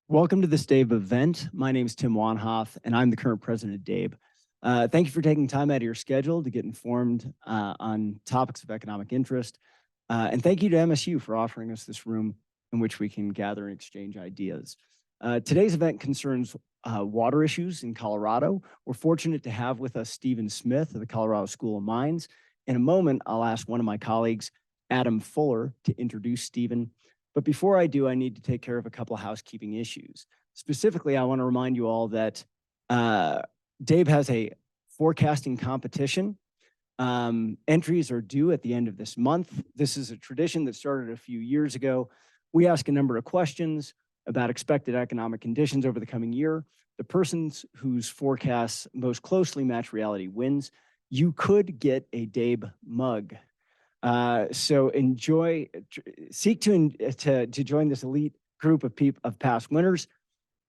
Welcome to this DABE event. My name is Tim Wanhoff, and I'm the current president of DABE. Thank you for taking time out of your schedule to get informed on topics of economic interest. And thank you to MSU for offering us this room in which we can gather and exchange ideas. Today's event concerns water issues in Colorado. We're fortunate to have with us Stephen Smith of the Colorado School of Mines. In a moment, I'll ask one of my colleagues, Adam Fuller, to introduce Stephen. But before I do, I need to take care of a couple of housekeeping issues. Specifically, I want to remind you all that DABE has a forecasting competition. Entries are due at the end of this month. This is a tradition that started a few years ago. We ask a number of questions about expected economic conditions over the coming year. The person whose forecasts most closely match reality wins. You could get a DABE mug. So seek to join this elite group of past winners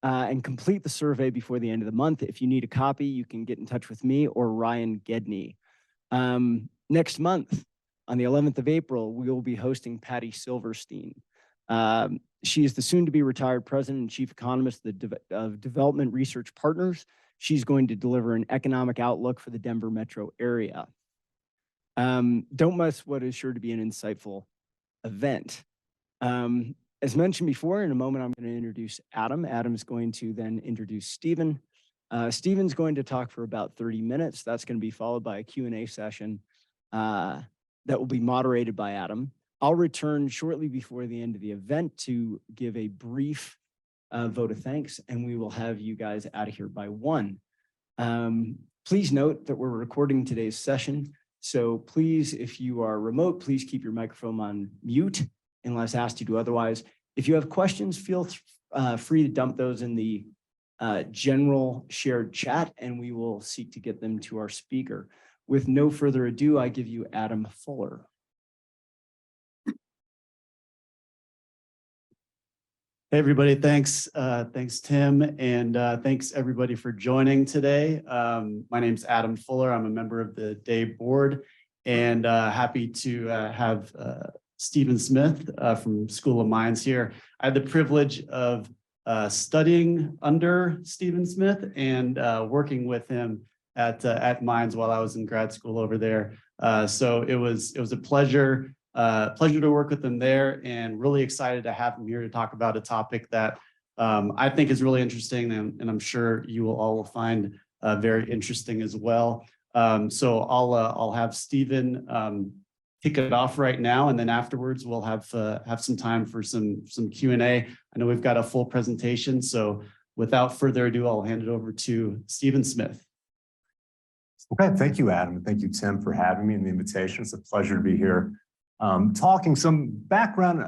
and complete the survey before the end of the month. If you need a copy, you can get in touch with me or Ryan Gedney. Next month, on the 11th of April, we will be hosting Patty Silverstein. She is the soon-to-be retired president and chief economist of Development Research Partners. She's going to deliver an economic outlook for the Denver metro area. Don't miss what is sure to be an insightful event. As mentioned before, in a moment, I'm going to introduce Adam. Adam's going to then introduce Stephen. Stephen's going to talk for about 30 minutes. That's going to be followed by a Q&A session that will be moderated by Adam. I'll return shortly before the end of the event to give a brief vote of thanks, and we will have you guys out of here by 1. Please note that we're recording today's session. So please, if you are remote, please keep your microphone on mute unless asked to do otherwise. If you have questions, feel free to dump those in the general shared chat, and we will seek to get them to our speaker. With no further ado, I give you Adam Fuller. Hey everybody, thanks Tim, and thanks everybody for joining today. My name's Adam Fuller. I'm a member of the DABE board, and happy to have Stephen Smith from School of Mines here. I had the privilege of studying under Stephen Smith and working with him at Mines while I was in grad school over there. So it was a pleasure. Pleasure to work with him there, and really excited to have him here to talk about a topic that I think is really interesting, and I'm sure you will all find very interesting as well. So I'll have Stephen kick it off right now, and then afterwards we'll have some time for some Q&A. I know we've got a full presentation, so without further ado, I'll hand it over to Stephen Smith. Okay, thank you, Adam. Thank you, Tim, for having me and the invitation. It's a pleasure to be here. Talking some background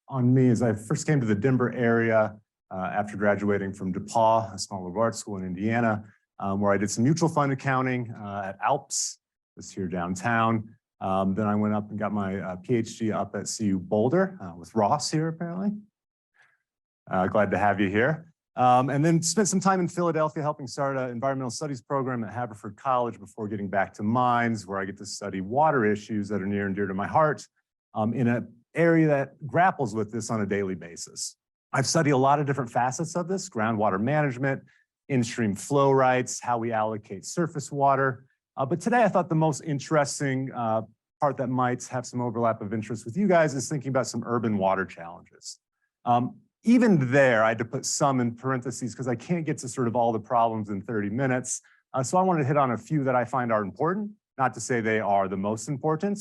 on me as I first came to the Denver area after graduating from DePauw, a small liberal arts school in Indiana, where I did some mutual fund accounting at Alps, that's here downtown. Then I went up and got my PhD up at CU Boulder with Ross here, apparently. Glad to have you here. And then spent some time in Philadelphia helping start an environmental studies program at Haverford College before getting back to Mines, where I get to study water issues that are near and dear to my heart in an area that grapples with this on a daily basis. I've studied a lot of different facets of this: groundwater management, in-stream flow rights, how we allocate surface water. But today I thought the most interesting part that might have some overlap of interest with you guys is thinking about some urban water challenges. Even there, I had to put some in parentheses because I can't get to sort of all the problems in 30 minutes. So I wanted to hit on a few that I find are important, not to say they are the most important,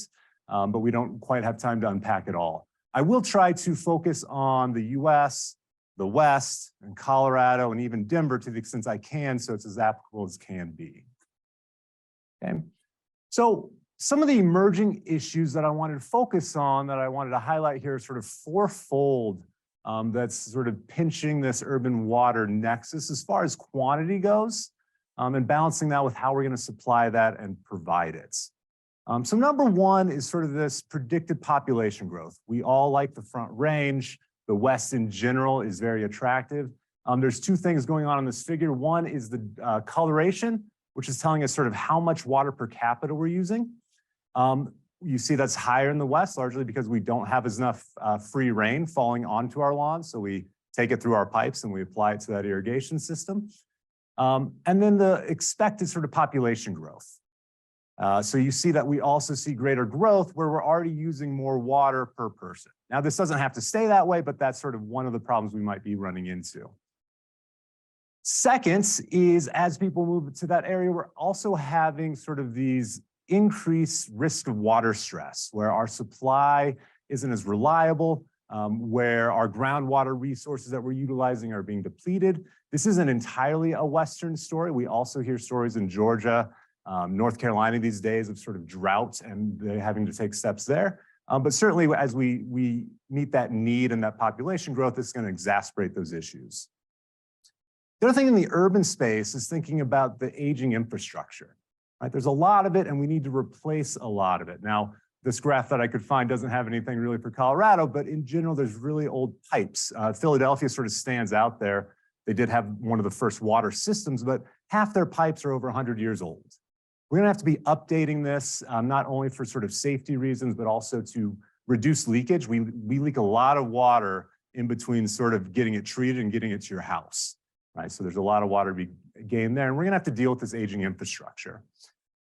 but we don't quite have time to unpack it all. I will try to focus on the US, the West, and Colorado, and even Denver to the extent I can, so it's as applicable as can be. Okay. So some of the emerging issues that I wanted to focus on, that I wanted to highlight here, are sort of fourfold. That's sort of pinching this urban water nexus as far as quantity goes, and balancing that with how we're going to supply that and provide it. So number one is sort of this predicted population growth. We all like the Front Range. The West in general is very attractive. There's two things going on in this figure. One is the coloration, which is telling us sort of how much water per capita we're using. You see that's higher in the West, largely because we don't have enough free rain falling onto our lawns. So we take it through our pipes and we apply it to that irrigation system. And then the expected sort of population growth. So you see that we also see greater growth where we're already using more water per person. Now, this doesn't have to stay that way, but that's sort of one of the problems we might be running into. Second is as people move to that area, we're also having sort of these increased risk of water stress where our supply isn't as reliable, where our groundwater resources that we're utilizing are being depleted. This isn't entirely a Western story. We also hear stories in Georgia, North Carolina these days of sort of drought and they're having to take steps there. But certainly as we meet that need and that population growth, it's going to exacerbate those issues. The other thing in the urban space is thinking about the aging infrastructure, right? There's a lot of it and we need to replace a lot of it. Now, this graph that I could find doesn't have anything really for Colorado, but in general, there's really old pipes. Philadelphia sort of stands out there. They did have one of the first water systems, but half their pipes are over 100 years old. We're gonna have to be updating this, not only for sort of safety reasons, but also to reduce leakage. We leak a lot of water in between sort of getting it treated and getting it to your house, right? So there's a lot of water to be gained there, and we're gonna have to deal with this aging infrastructure.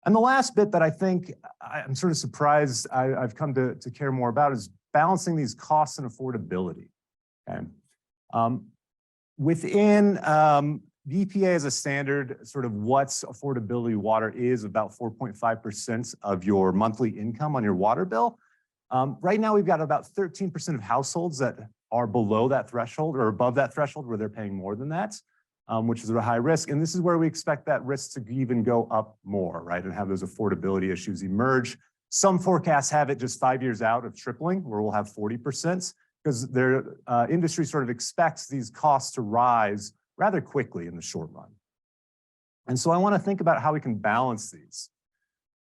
And the last bit that I think I'm sort of surprised I've come to care more about is balancing these costs and affordability. Okay. Within the EPA as a standard, sort of what's affordability water is about 4.5% of your monthly income on your water bill. Right now, we've got about 13% of households that are below that threshold or above that threshold where they're paying more than that. Which is a high risk. And this is where we expect that risk to even go up more, right? And have those affordability issues emerge. Some forecasts have it just 5 years out of tripling, where we'll have 40%, because their industry sort of expects these costs to rise rather quickly in the short run. And so I want to think about how we can balance these.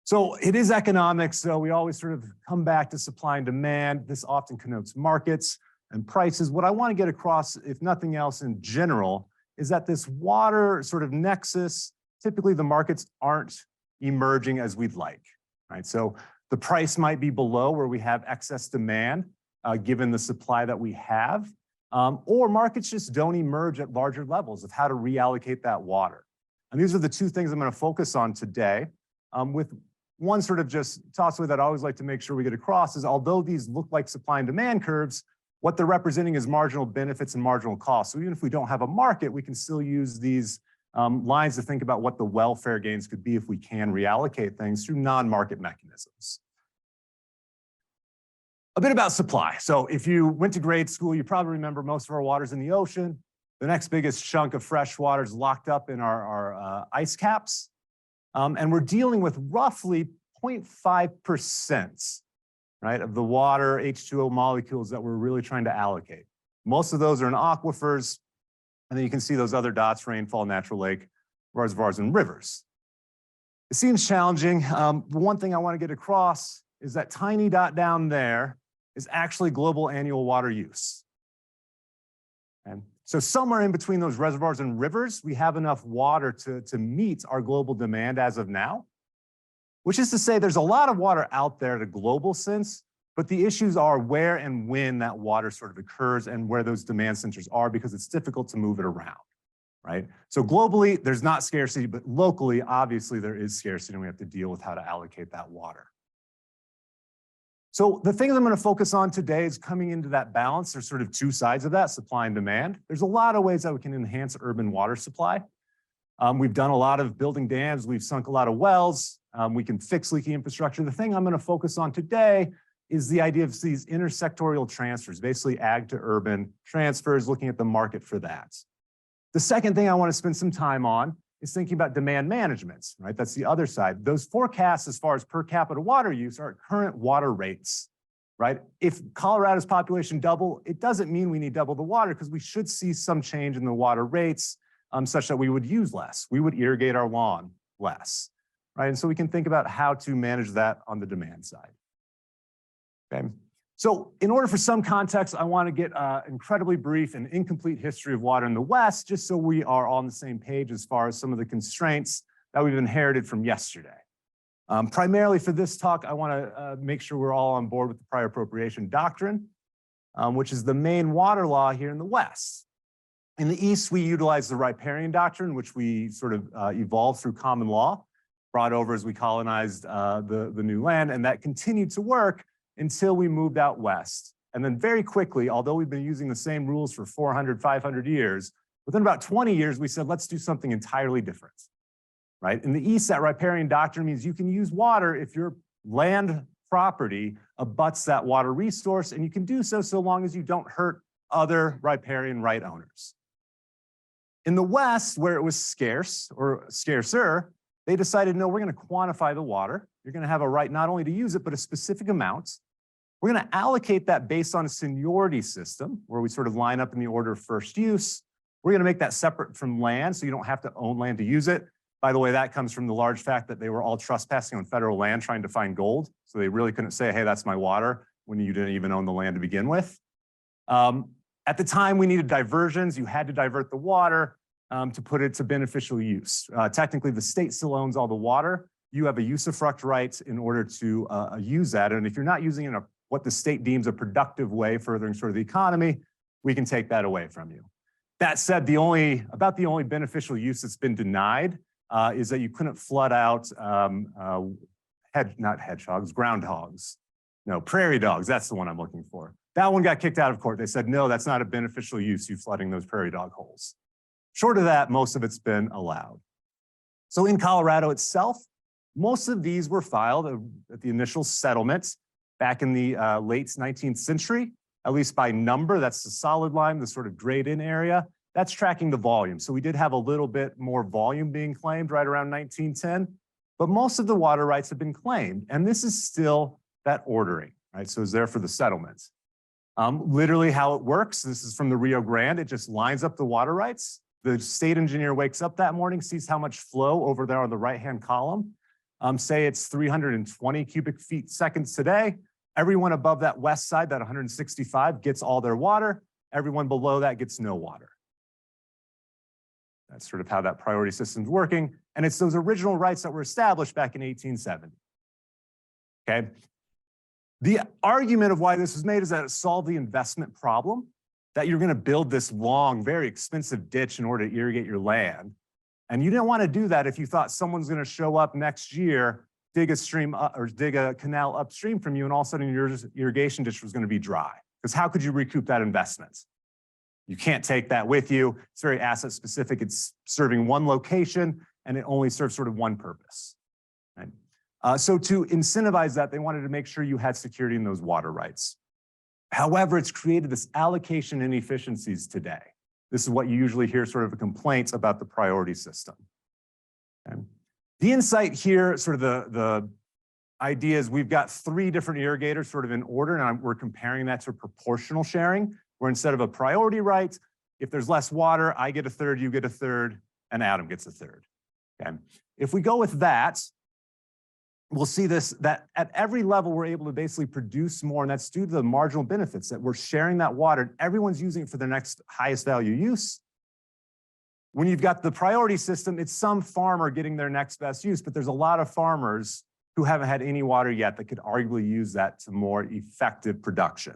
So it is economics, so we always sort of come back to supply and demand. This often connotes markets and prices. What I want to get across, if nothing else in general, is that this water sort of nexus, typically the markets aren't emerging as we'd like, right? So the price might be below where we have excess demand, given the supply that we have, or markets just don't emerge at larger levels of how to reallocate that water. And these are the two things I'm going to focus on today, with one sort of just toss away that I always like to make sure we get across is although these look like supply and demand curves, what they're representing is marginal benefits and marginal costs. So even if we don't have a market, we can still use these lines to think about what the welfare gains could be if we can reallocate things through non-market mechanisms. A bit about supply. So if you went to grade school, you probably remember most of our water's in the ocean. The next biggest chunk of fresh water is locked up in our ice caps. And we're dealing with roughly 0.5%. Right, of the water H2O molecules that we're really trying to allocate. Most of those are in aquifers, and then you can see those other dots, rainfall, natural lake, reservoirs, and rivers. It seems challenging. The one thing I want to get across is that tiny dot down there is actually global annual water use. And so somewhere in between those reservoirs and rivers, we have enough water to meet our global demand as of now. Which is to say there's a lot of water out there in a global sense, but the issues are where and when that water sort of occurs and where those demand centers are because it's difficult to move it around, right? So globally, there's not scarcity, but locally, obviously there is scarcity and we have to deal with how to allocate that water. So the things I'm going to focus on today is coming into that balance. There's sort of two sides of that, supply and demand. There's a lot of ways that we can enhance urban water supply. We've done a lot of building dams. We've sunk a lot of wells. We can fix leaky infrastructure. The thing I'm going to focus on today is the idea of these intersectorial transfers, basically ag to urban transfers, looking at the market for that. The second thing I want to spend some time on is thinking about demand management, right? That's the other side. Those forecasts as far as per capita water use are at current water rates, right? If Colorado's population double, it doesn't mean we need double the water because we should see some change in the water rates such that we would use less. We would irrigate our lawn less. Right? And so we can think about how to manage that on the demand side. Okay. So in order for some context, I want to get incredibly brief and incomplete history of water in the West, just so we are all on the same page as far as some of the constraints that we've inherited from yesterday. Primarily for this talk, I want to make sure we're all on board with the prior appropriation doctrine. which is the main water law here in the West. In the East, we utilize the riparian doctrine, which we sort of evolved through common law, brought over as we colonized the new land, and that continued to work until we moved out West. And then very quickly, although we've been using the same rules for 400, 500 years, within about 20 years, we said, let's do something entirely different, right? In the East, that riparian doctrine means you can use water if your land property abuts that water resource, and you can do so so long as you don't hurt other riparian right owners. In the West, where it was scarce or scarcer, they decided, no, we're going to quantify the water. You're going to have a right not only to use it, but a specific amount. We're going to allocate that based on a seniority system where we sort of line up in the order of first use. We're going to make that separate from land so you don't have to own land to use it. By the way, that comes from the large fact that they were all trespassing on federal land trying to find gold. So they really couldn't say, hey, that's my water when you didn't even own the land to begin with. At the time, we needed diversions. You had to divert the water to put it to beneficial use. Technically, the state still owns all the water. You have a usufruct right in order to use that. And if you're not using it in what the state deems a productive way, furthering sort of the economy, we can take that away from you. That said, about the only beneficial use that's been denied is that you couldn't flood out not hedgehogs, groundhogs. No, prairie dogs, that's the one I'm looking for. That one got kicked out of court. They said, no, that's not a beneficial use, you flooding those prairie dog holes. Short of that, most of it's been allowed. So in Colorado itself, most of these were filed at the initial settlements back in the late 19th century, at least by number. That's the solid line, the sort of grayed in area. That's tracking the volume. So we did have a little bit more volume being claimed right around 1910, but most of the water rights have been claimed. And this is still that ordering, right? So it's there for the settlements. Literally how it works, this is from the Rio Grande, it just lines up the water rights. The state engineer wakes up that morning, sees how much flow over there on the right-hand column. Say it's 320 cubic feet seconds today. Everyone above that west side, that 165, gets all their water. Everyone below that gets no water. That's sort of how that priority system's working. And it's those original rights that were established back in 1870. Okay. The argument of why this was made is that it solved the investment problem, that you're going to build this long, very expensive ditch in order to irrigate your land. And you didn't want to do that if you thought someone's going to show up next year, dig a stream or dig a canal upstream from you, and all of a sudden your irrigation ditch was going to be dry. Because how could you recoup that investment? You can't take that with you. It's very asset specific. It's serving one location and it only serves sort of one purpose. Right? So to incentivize that, they wanted to make sure you had security in those water rights. However, it's created this allocation inefficiencies today. This is what you usually hear sort of a complaint about the priority system. Okay. The insight here, sort of the idea is we've got 3 different irrigators sort of in order, and we're comparing that to proportional sharing, where instead of a priority right, if there's less water, I get a third, you get a third, and Adam gets a third. Okay. If we go with that, we'll see that at every level, we're able to basically produce more, and that's due to the marginal benefits that we're sharing that water, and everyone's using it for their next highest value use. When you've got the priority system, it's some farmer getting their next best use, but there's a lot of farmers who haven't had any water yet that could arguably use that to more effective production.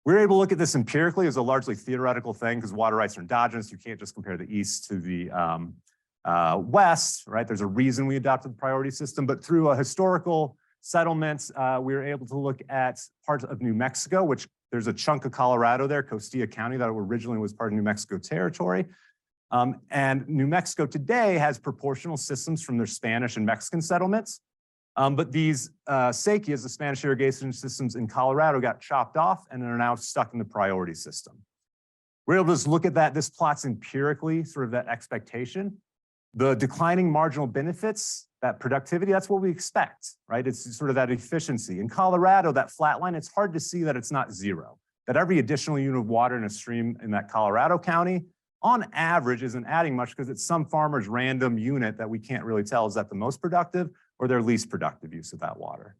We're able to look at this empirically as a largely theoretical thing because water rights are endogenous. You can't just compare the East to the West, right? There's a reason we adopted the priority system, but through a historical settlement, we were able to look at parts of New Mexico, which there's a chunk of Colorado there, Costilla County, that originally was part of New Mexico territory. And New Mexico today has proportional systems from their Spanish and Mexican settlements. But these sequias, the Spanish irrigation systems in Colorado, got chopped off and are now stuck in the priority system. We're able to just look at that. This plots empirically sort of that expectation. The declining marginal benefits, that productivity, that's what we expect, right? It's sort of that efficiency. In Colorado, that flat line, it's hard to see that it's not zero, that every additional unit of water in a stream in that Colorado county, on average, isn't adding much because it's some farmer's random unit that we can't really tell is that the most productive or their least productive use of that water.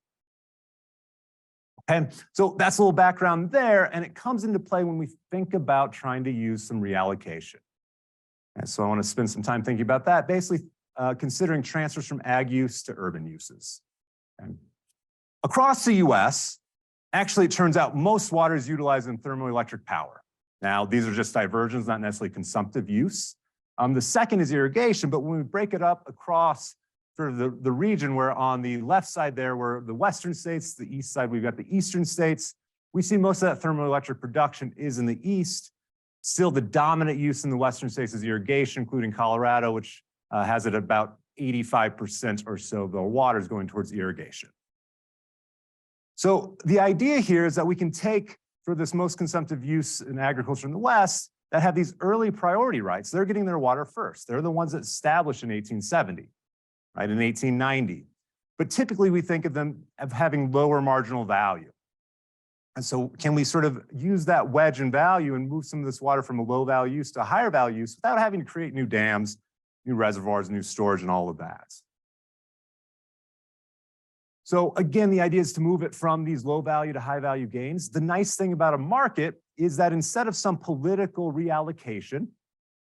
Okay, so that's a little background there, and it comes into play when we think about trying to use some reallocation. And so I want to spend some time thinking about that, basically considering transfers from ag use to urban uses. Okay. Across the US, Actually, it turns out most water is utilized in thermoelectric power. Now, these are just diversions, not necessarily consumptive use. The second is irrigation, but when we break it up across sort of the region where on the left side there were the western states, the east side we've got the eastern states, we see most of that thermoelectric production is in the east. Still, the dominant use in the western states is irrigation, including Colorado, which has it about 85% or so of the water is going towards irrigation. So the idea here is that we can take for this most consumptive use in agriculture in the West that have these early priority rights. They're getting their water first. They're the ones that established in 1870, right, in 1890. But typically we think of them as having lower marginal value. And so can we sort of use that wedge in value and move some of this water from a low value use to a higher value use without having to create new dams, new reservoirs, new storage, and all of that? So again, the idea is to move it from these low value to high value gains. The nice thing about a market is that instead of some political reallocation,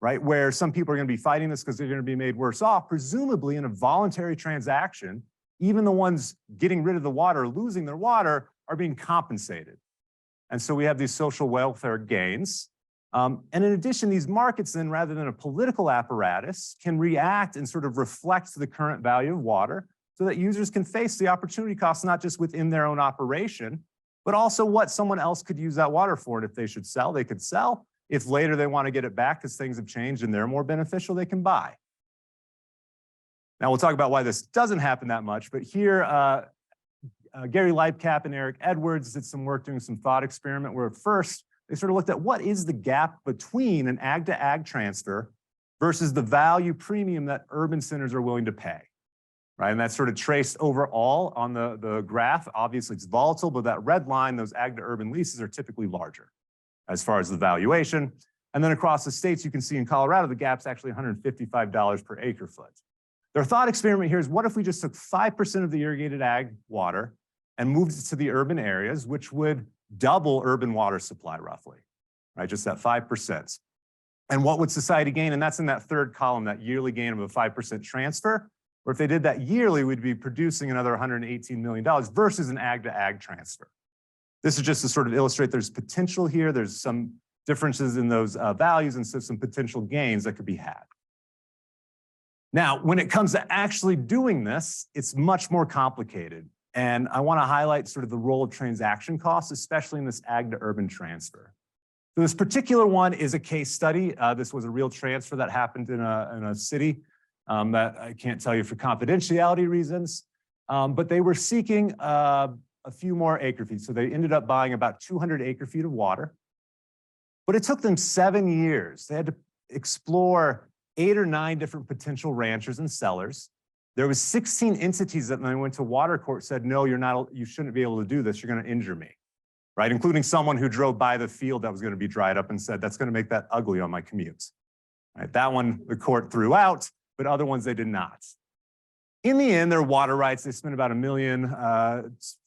right, where some people are going to be fighting this because they're going to be made worse off, presumably in a voluntary transaction, even the ones getting rid of the water, losing their water, are being compensated. And so we have these social welfare gains. And in addition, these markets then, rather than a political apparatus, can react and sort of reflect the current value of water so that users can face the opportunity costs, not just within their own operation, but also what someone else could use that water for. And if they should sell, they could sell. If later they want to get it back because things have changed and they're more beneficial, they can buy. Now we'll talk about why this doesn't happen that much, but here, Gary Leibkap and Eric Edwards did some work doing some thought experiment where at first they sort of looked at what is the gap between an ag-to-ag transfer versus the value premium that urban centers are willing to pay, right? And that's sort of traced overall on the graph. Obviously it's volatile, but that red line, those ag-to-urban leases are typically larger as far as the valuation. And then across the states, you can see in Colorado, the gap's actually $155 per acre foot. Their thought experiment here is what if we just took 5% of the irrigated ag water and moved it to the urban areas, which would double urban water supply roughly, right? Just that 5%. And what would society gain? And that's in that third column, that yearly gain of a 5% transfer. Or if they did that yearly, we'd be producing another $118 million versus an ag-to-ag transfer. This is just to sort of illustrate there's potential here. There's some differences in those values and so some potential gains that could be had. Now, when it comes to actually doing this, it's much more complicated. And I want to highlight sort of the role of transaction costs, especially in this ag-to-urban transfer. So this particular one is a case study. This was a real transfer that happened in a city that I can't tell you for confidentiality reasons, but they were seeking a few more acre feet. So they ended up buying about 200 acre feet of water, but it took them 7 years. They had to explore 8 or 9 different potential ranchers and sellers. There was 16 entities that when they went to water court said, no, you shouldn't be able to do this. You're going to injure me, right? Including someone who drove by the field that was going to be dried up and said, that's going to make that ugly on my commutes. Right? That one the court threw out, but other ones they did not. In the end, their water rights, they spent about $1.2 million. That's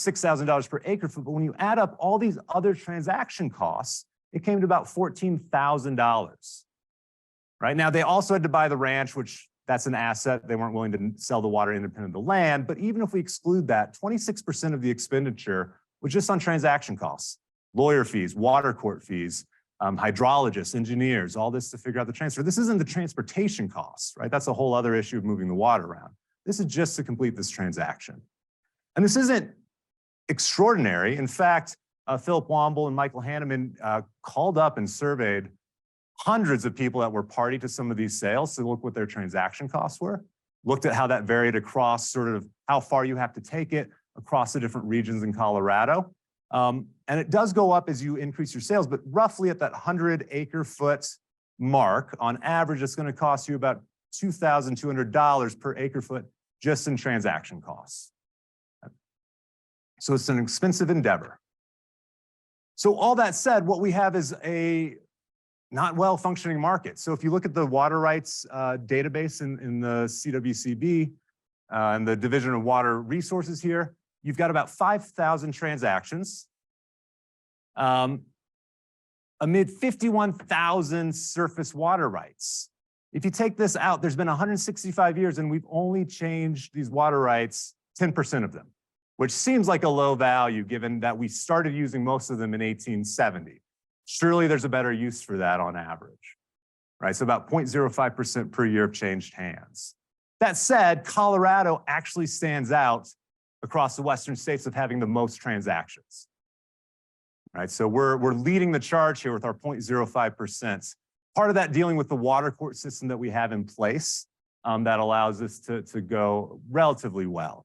$6,000 per acre foot. But when you add up all these other transaction costs, it came to about $14,000. Right? Now, they also had to buy the ranch, which that's an asset. They weren't willing to sell the water independent of the land. But even if we exclude that, 26% of the expenditure was just on transaction costs, lawyer fees, water court fees, hydrologists, engineers, all this to figure out the transfer. This isn't the transportation costs, right? That's a whole other issue of moving the water around. This is just to complete this transaction. And this isn't extraordinary. In fact, Philip Womble and Michael Hanneman called up and surveyed hundreds of people that were party to some of these sales to look what their transaction costs were, looked at how that varied across sort of how far you have to take it across the different regions in Colorado. And it does go up as you increase your sales, but roughly at that 100 acre foot mark, on average, it's going to cost you about $2,200 per acre foot just in transaction costs. So it's an expensive endeavor. So all that said, what we have is a not well-functioning market. So if you look at the water rights database in the CWCB and the Division of Water Resources here, you've got about 5,000 transactions amid 51,000 surface water rights. If you take this out, there's been 165 years and we've only changed these water rights, 10% of them. which seems like a low value given that we started using most of them in 1870. Surely there's a better use for that on average, right? So about 0.05% per year have changed hands. That said, Colorado actually stands out across the Western states of having the most transactions, right? So we're leading the charge here with our 0.05%. Part of that dealing with the water court system that we have in place that allows us to go relatively well.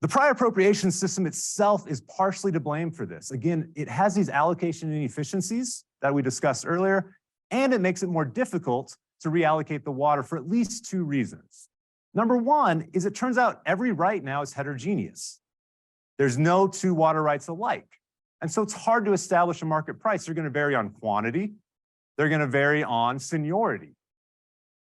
The prior appropriation system itself is partially to blame for this. Again, it has these allocation inefficiencies that we discussed earlier, and it makes it more difficult to reallocate the water for at least two reasons. Number one is it turns out every right now is heterogeneous. There's no two water rights alike. And so it's hard to establish a market price. They're going to vary on quantity. They're going to vary on seniority,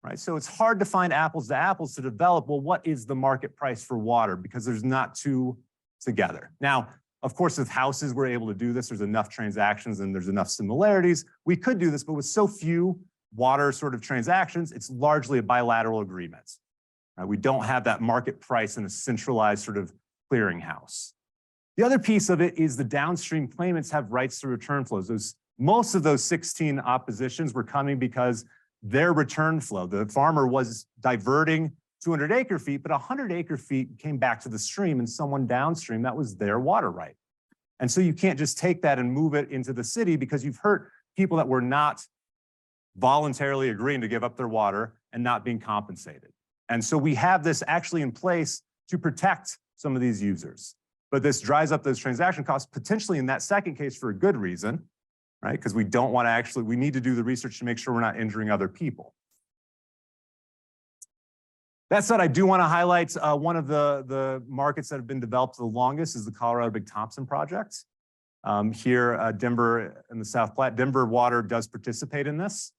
right? So it's hard to find apples to apples to develop, well, what is the market price for water? Because there's not two together. Now, of course, if houses were able to do this, there's enough transactions and there's enough similarities. We could do this, but with so few water sort of transactions, it's largely a bilateral agreement. We don't have that market price in a centralized sort of clearinghouse. The other piece of it is the downstream claimants have rights to return flows. Most of those 16 oppositions were coming because their return flow, the farmer was diverting 200 acre feet, but 100 acre feet came back to the stream and someone downstream, that was their water right. And so you can't just take that and move it into the city because you've hurt people that were not voluntarily agreeing to give up their water and not being compensated. And so we have this actually in place to protect some of these users. But this dries up those transaction costs potentially in that second case for a good reason, right? Because we don't want to actually, we need to do the research to make sure we're not injuring other people. That said, I do want to highlight one of the markets that have been developed the longest is the Colorado Big Thompson project. Here, Denver in the South Platte, Denver Water does participate in this.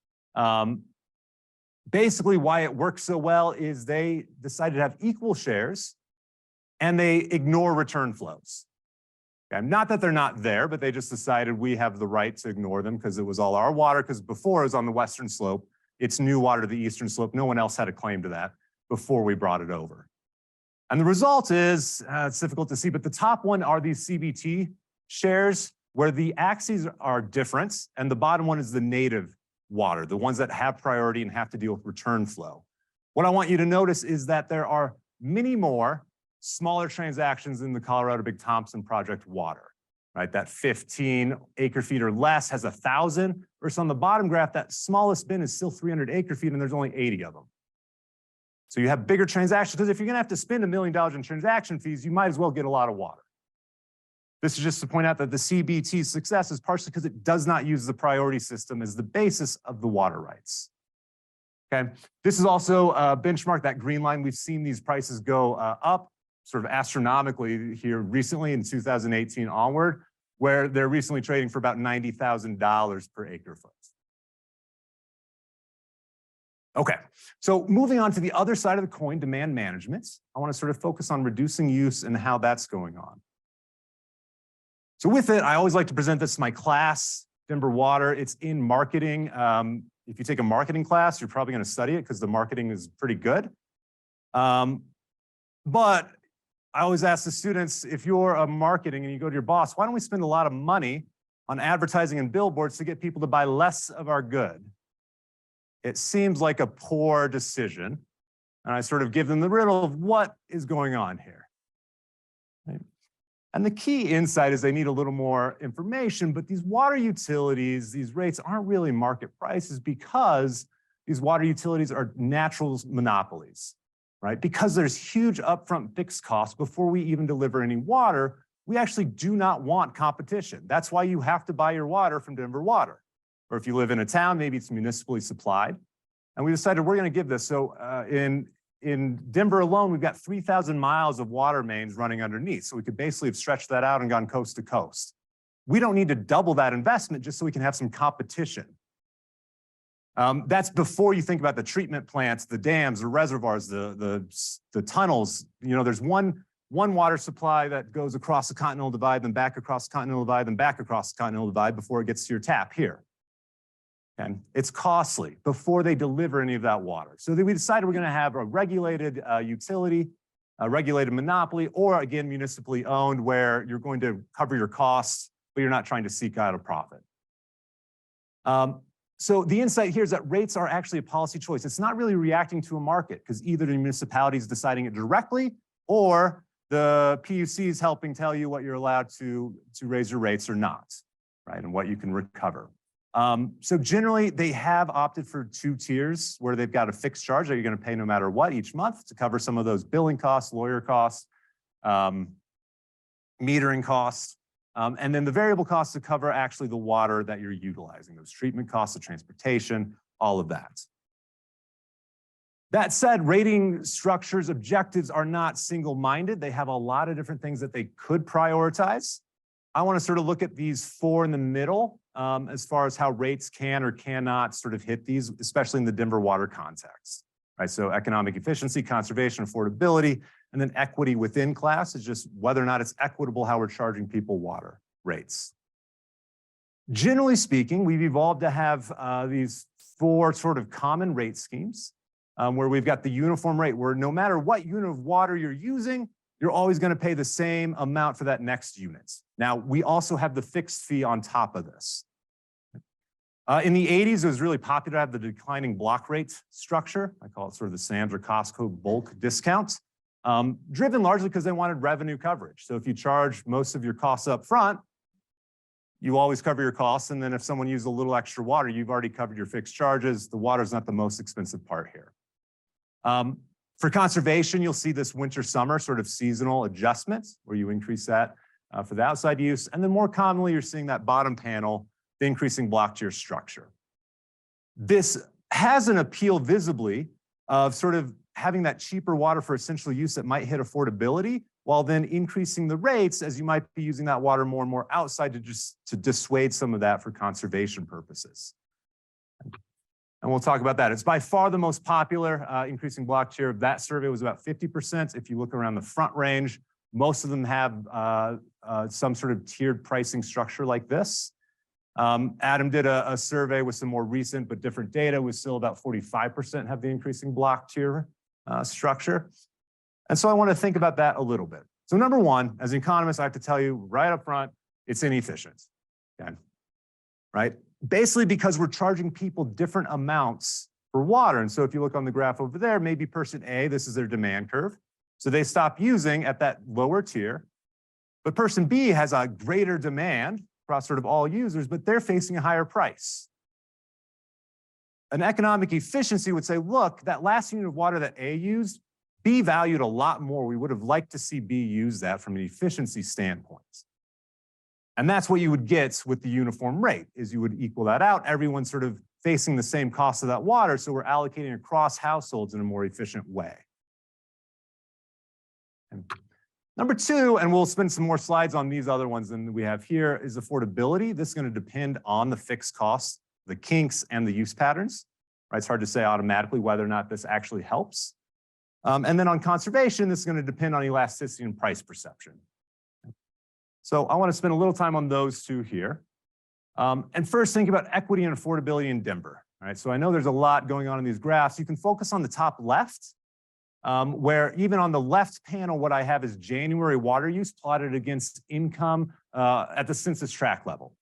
Basically, why it works so well is they decided to have equal shares and they ignore return flows. Okay? Not that they're not there, but they just decided we have the right to ignore them because it was all our water, because before it was on the western slope, it's new water to the eastern slope. No one else had a claim to that before we brought it over. And the result is, it's difficult to see, but the top one are these CBT shares where the axes are different, and the bottom one is the native water, the ones that have priority and have to deal with return flow. What I want you to notice is that there are many more smaller transactions in the Colorado Big Thompson project water, right? That 15 acre feet or less has 1,000, versus on the bottom graph, that smallest bin is still 300 acre feet and there's only 80 of them. So you have bigger transactions because if you're gonna have to spend $1 million in transaction fees, you might as well get a lot of water. This is just to point out that the CBT's success is partially because it does not use the priority system as the basis of the water rights. Okay, this is also a benchmark, that green line. We've seen these prices go up sort of astronomically here recently in 2018 onward, where they're recently trading for about $90,000 per acre foot. Okay, so moving on to the other side of the coin, demand management. I want to sort of focus on reducing use and how that's going on. So with it, I always like to present this to my class, Denver Water. It's in marketing. If you take a marketing class, you're probably going to study it because the marketing is pretty good. But I always ask the students, if you're a marketing and you go to your boss, why don't we spend a lot of money on advertising and billboards to get people to buy less of our good? It seems like a poor decision. And I sort of give them the riddle of what is going on here. Right? And the key insight is they need a little more information, but these water utilities, these rates aren't really market prices because these water utilities are natural monopolies, right? Because there's huge upfront fixed costs before we even deliver any water, we actually do not want competition. That's why you have to buy your water from Denver Water. Or if you live in a town, maybe it's municipally supplied. And we decided we're going to give this. So in Denver alone, we've got 3,000 miles of water mains running underneath. So we could basically have stretched that out and gone coast to coast. We don't need to double that investment just so we can have some competition. That's before you think about the treatment plants, the dams, the reservoirs, the tunnels. You know, there's one water supply that goes across the Continental Divide, then back across the Continental Divide, then back across the Continental Divide before it gets to your tap here. And it's costly before they deliver any of that water. So then we decided we're going to have a regulated utility a regulated monopoly, or again, municipally owned, where you're going to cover your costs, but you're not trying to seek out a profit. So the insight here is that rates are actually a policy choice. It's not really reacting to a market, because either the municipality is deciding it directly, or the PUC is helping tell you what you're allowed to raise your rates or not, right, and what you can recover. So generally, they have opted for 2 tiers where they've got a fixed charge that you're going to pay no matter what each month to cover some of those billing costs, lawyer costs, metering costs, and then the variable costs to cover actually the water that you're utilizing, those treatment costs of transportation, all of that. That said, rating structures objectives are not single-minded. They have a lot of different things that they could prioritize. I want to sort of look at these 4 in the middle as far as how rates can or cannot sort of hit these, especially in the Denver water context, right? So economic efficiency, conservation, affordability, and then equity within class is just whether or not it's equitable how we're charging people water rates. Generally speaking, we've evolved to have these 4 sort of common rate schemes where we've got the uniform rate, where no matter what unit of water you're using, you're always going to pay the same amount for that next unit. Now, we also have the fixed fee on top of this. In the 80s, it was really popular to have the declining block rate structure. I call it sort of the Sam's or Costco bulk discount, driven largely because they wanted revenue coverage. So if you charge most of your costs up front, you always cover your costs. And then if someone used a little extra water, you've already covered your fixed charges. The water is not the most expensive part here. For conservation, you'll see this winter-summer sort of seasonal adjustments where you increase that for the outside use. And then more commonly, you're seeing that bottom panel, the increasing block tier structure. This has an appeal visibly of sort of having that cheaper water for essential use that might hit affordability, while then increasing the rates as you might be using that water more and more outside to dissuade some of that for conservation purposes. And we'll talk about that. It's by far the most popular increasing block tier. That survey was about 50%. If you look around the front range, most of them have some sort of tiered pricing structure like this. Adam did a survey with some more recent but different data, with still about 45% have the increasing block tier structure. And so I want to think about that a little bit. So number one, as an economist, I have to tell you right up front, it's inefficient, okay? Right? Basically because we're charging people different amounts for water. And so if you look on the graph over there, maybe person A, this is their demand curve. So they stop using at that lower tier. But person B has a greater demand across sort of all users, but they're facing a higher price. An economic efficiency would say, look, that last unit of water that A used, B valued a lot more. We would have liked to see B use that from an efficiency standpoint. And that's what you would get with the uniform rate, is you would equal that out. Everyone's sort of facing the same cost of that water, so we're allocating across households in a more efficient way. And number two, and we'll spend some more slides on these other ones than we have here, is affordability. This is going to depend on the fixed costs, the kinks, and the use patterns. Right? It's hard to say automatically whether or not this actually helps. And then on conservation, this is going to depend on elasticity and price perception. So I want to spend a little time on those 2 here. And first, think about equity and affordability in Denver. All right, so I know there's a lot going on in these graphs. You can focus on the top left, where even on the left panel, what I have is January water use plotted against income at the census tract level.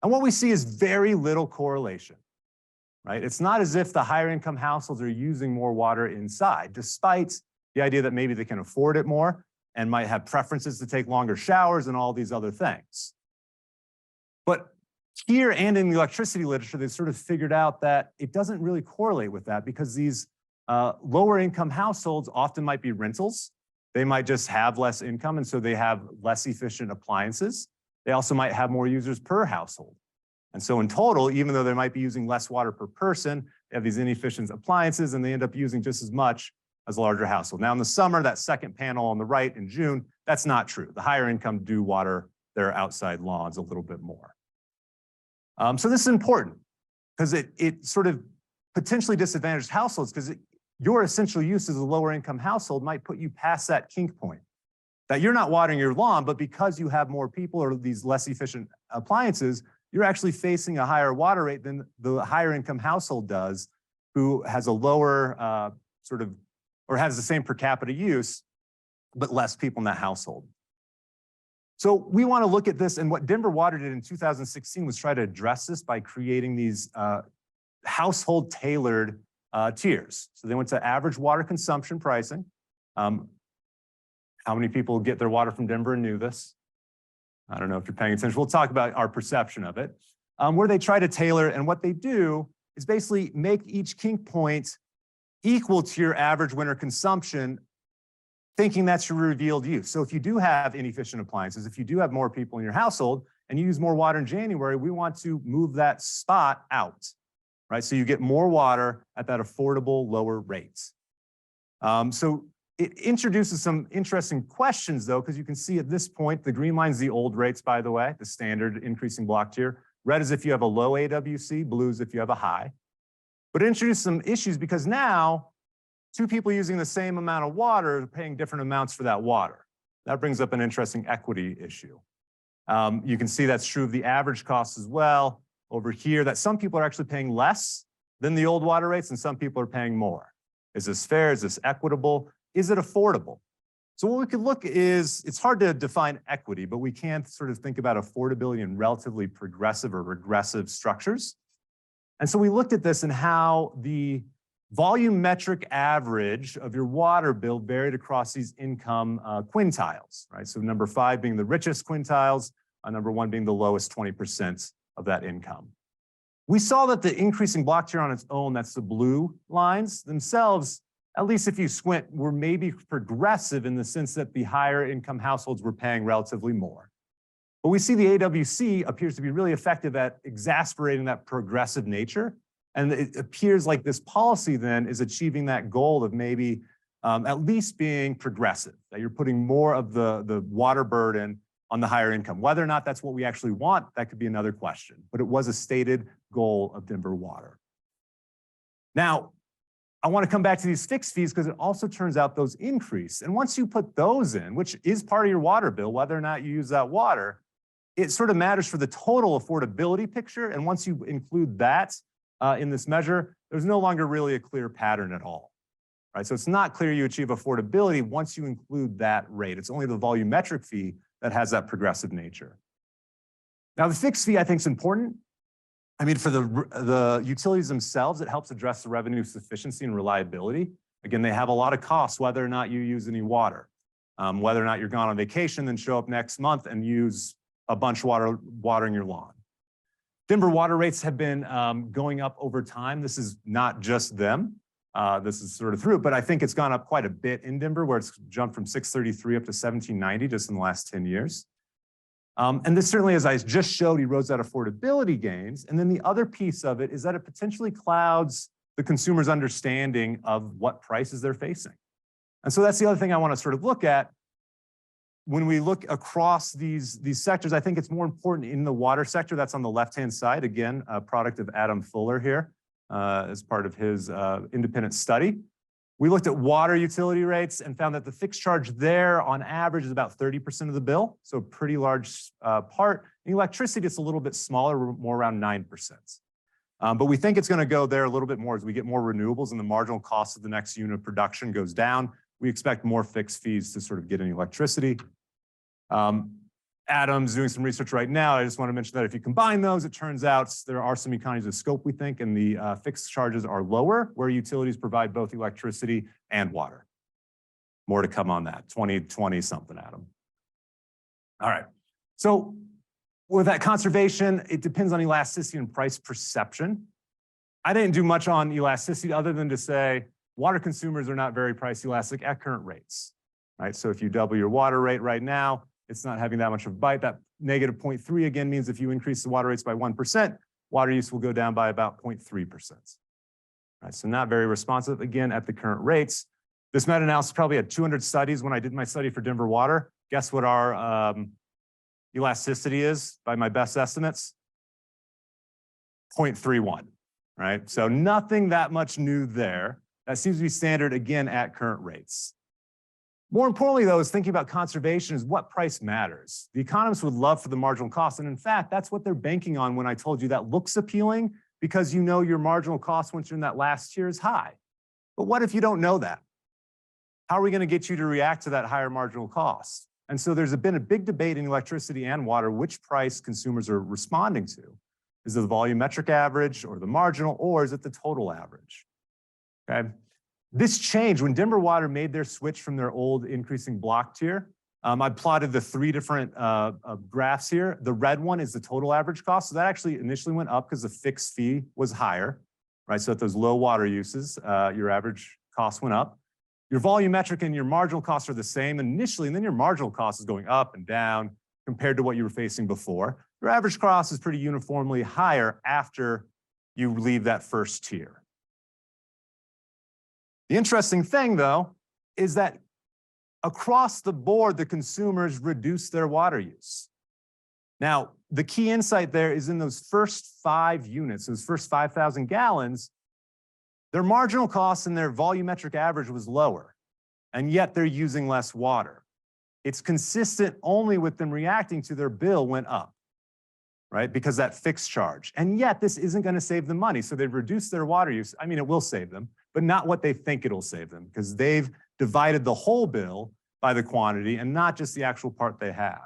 And what we see is very little correlation. Right? It's not as if the higher income households are using more water inside, despite the idea that maybe they can afford it more and might have preferences to take longer showers and all these other things. But here and in the electricity literature, they've sort of figured out that it doesn't really correlate with that, because these lower income households often might be rentals. They might just have less income, and so they have less efficient appliances. They also might have more users per household. And so in total, even though they might be using less water per person, they have these inefficient appliances and they end up using just as much as a larger household. Now in the summer, that second panel on the right in June, that's not true. The higher income do water their outside lawns a little bit more. So this is important because it sort of potentially disadvantages households, because your essential use as a lower income household might put you past that kink point. That you're not watering your lawn, but because you have more people or these less efficient appliances, you're actually facing a higher water rate than the higher income household does, who has a lower or has the same per capita use, but less people in that household. So we want to look at this, and what Denver Water did in 2016 was try to address this by creating these household tailored tiers. So they went to average water consumption pricing. How many people get their water from Denver and knew this? I don't know if you're paying attention. We'll talk about our perception of it. Where they try to tailor, and what they do is basically make each kink point equal to your average winter consumption, thinking that's your revealed use. So if you do have inefficient appliances, if you do have more people in your household and you use more water in January, we want to move that spot out, right? So you get more water at that affordable, lower rate. So it introduces some interesting questions though, because you can see at this point, the green line's the old rates, by the way, the standard increasing block tier. Red is if you have a low AWC, blue is if you have a high. But it introduced some issues because now two people using the same amount of water are paying different amounts for that water. That brings up an interesting equity issue. You can see that's true of the average cost as well over here, that some people are actually paying less than the old water rates and some people are paying more. Is this fair? Is this equitable? Is it affordable? So what we could look is, it's hard to define equity, but we can sort of think about affordability in relatively progressive or regressive structures. And so we looked at this and how the volumetric average of your water bill varied across these income quintiles, right? So number 5 being the richest quintiles, number 1 being the lowest 20% of that income. We saw that the increasing block tier on its own, that's the blue lines themselves, at least if you squint, were maybe progressive in the sense that the higher income households were paying relatively more. But we see the AWC appears to be really effective at exasperating that progressive nature. And it appears like this policy then is achieving that goal of maybe at least being progressive, that you're putting more of the water burden on the higher income. Whether or not that's what we actually want, that could be another question. But it was a stated goal of Denver Water. Now, I want to come back to these fixed fees because it also turns out those increase. And once you put those in, which is part of your water bill, whether or not you use that water, it sort of matters for the total affordability picture. And once you include that in this measure, there's no longer really a clear pattern at all, right? So it's not clear you achieve affordability once you include that rate. It's only the volumetric fee that has that progressive nature. Now, the fixed fee I think is important. I mean, for the utilities themselves, it helps address the revenue sufficiency and reliability. Again, they have a lot of costs, whether or not you use any water, whether or not you're gone on vacation, then show up next month and use a bunch of water watering your lawn. Denver water rates have been going up over time. This is not just them. This is sort of through, but I think it's gone up quite a bit in Denver, where it's jumped from $6.33 up to $17.90 just in the last 10 years. And this certainly, as I just showed, erodes that affordability gains. And then the other piece of it is that it potentially clouds the consumer's understanding of what prices they're facing. And so that's the other thing I want to sort of look at. When we look across these sectors, I think it's more important in the water sector. That's on the left-hand side. Again, a product of Adam Fuller here as part of his independent study. We looked at water utility rates and found that the fixed charge there on average is about 30% of the bill. So a pretty large part. In electricity, it's a little bit smaller, more around 9%. But we think it's going to go there a little bit more as we get more renewables and the marginal cost of the next unit of production goes down. We expect more fixed fees to sort of get in electricity. Adam's doing some research right now. I just want to mention that if you combine those, it turns out there are some economies of scope, we think, and the fixed charges are lower where utilities provide both electricity and water. More to come on that, 2020 something, Adam. All right. So with that conservation, it depends on elasticity and price perception. I didn't do much on elasticity other than to say water consumers are not very price elastic at current rates, right? So if you double your water rate right now, it's not having that much of a bite. That negative 0.3 again means if you increase the water rates by 1%, water use will go down by about 0.3%. Right, so not very responsive again at the current rates. This meta-analysis probably had 200 studies when I did my study for Denver Water. Guess what our elasticity is by my best estimates? 0.31, right? So nothing that much new there. That seems to be standard again at current rates. More importantly, though, is thinking about conservation is what price matters. The economists would love for the marginal cost. And in fact, that's what they're banking on when I told you that looks appealing because you know your marginal cost once you're in that last tier is high. But what if you don't know that? how are we going to get you to react to that higher marginal cost? And so there's been a big debate in electricity and water, which price consumers are responding to. Is it the volumetric average or the marginal, or is it the total average? Okay. This changed when Denver Water made their switch from their old increasing block tier. I plotted the three different graphs here. The red one is the total average cost. So that actually initially went up because the fixed fee was higher, right? So at those low water uses, your average cost went up. Your volumetric and your marginal costs are the same initially, and then your marginal cost is going up and down compared to what you were facing before. Your average cost is pretty uniformly higher after you leave that first tier. The interesting thing, though, is that across the board, the consumers reduce their water use. Now, the key insight there is in those first 5 units, those first 5,000 gallons, their marginal costs and their volumetric average was lower, and yet they're using less water. It's consistent only with them reacting to their bill went up, right? Because that fixed charge. And yet this isn't going to save them money. So they've reduced their water use. I mean, it will save them, but not what they think it'll save them, because they've divided the whole bill by the quantity and not just the actual part they have.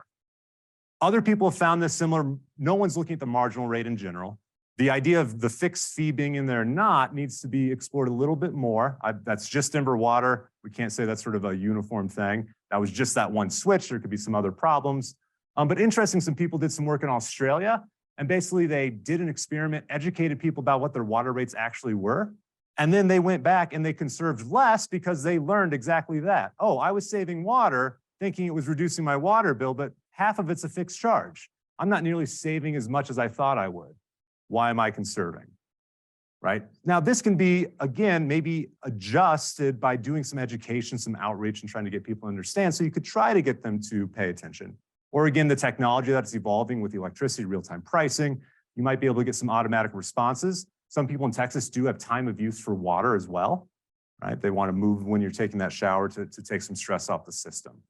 Other people have found this similar. No one's looking at the marginal rate in general. The idea of the fixed fee being in there or not needs to be explored a little bit more. That's just Denver Water. We can't say that's sort of a uniform thing. That was just that one switch. There could be some other problems. But interesting, some people did some work in Australia, and basically they did an experiment, educated people about what their water rates actually were. And then they went back and they conserved less because they learned exactly that. Oh, I was saving water thinking it was reducing my water bill, but half of it's a fixed charge. I'm not nearly saving as much as I thought I would. Why am I conserving? Right? Now, this can be, again, maybe adjusted by doing some education, some outreach, and trying to get people to understand. So you could try to get them to pay attention. Or again, the technology that's evolving with the electricity, real-time pricing, you might be able to get some automatic responses. Some people in Texas do have time of use for water as well, right? They want to move when you're taking that shower to take some stress off the system.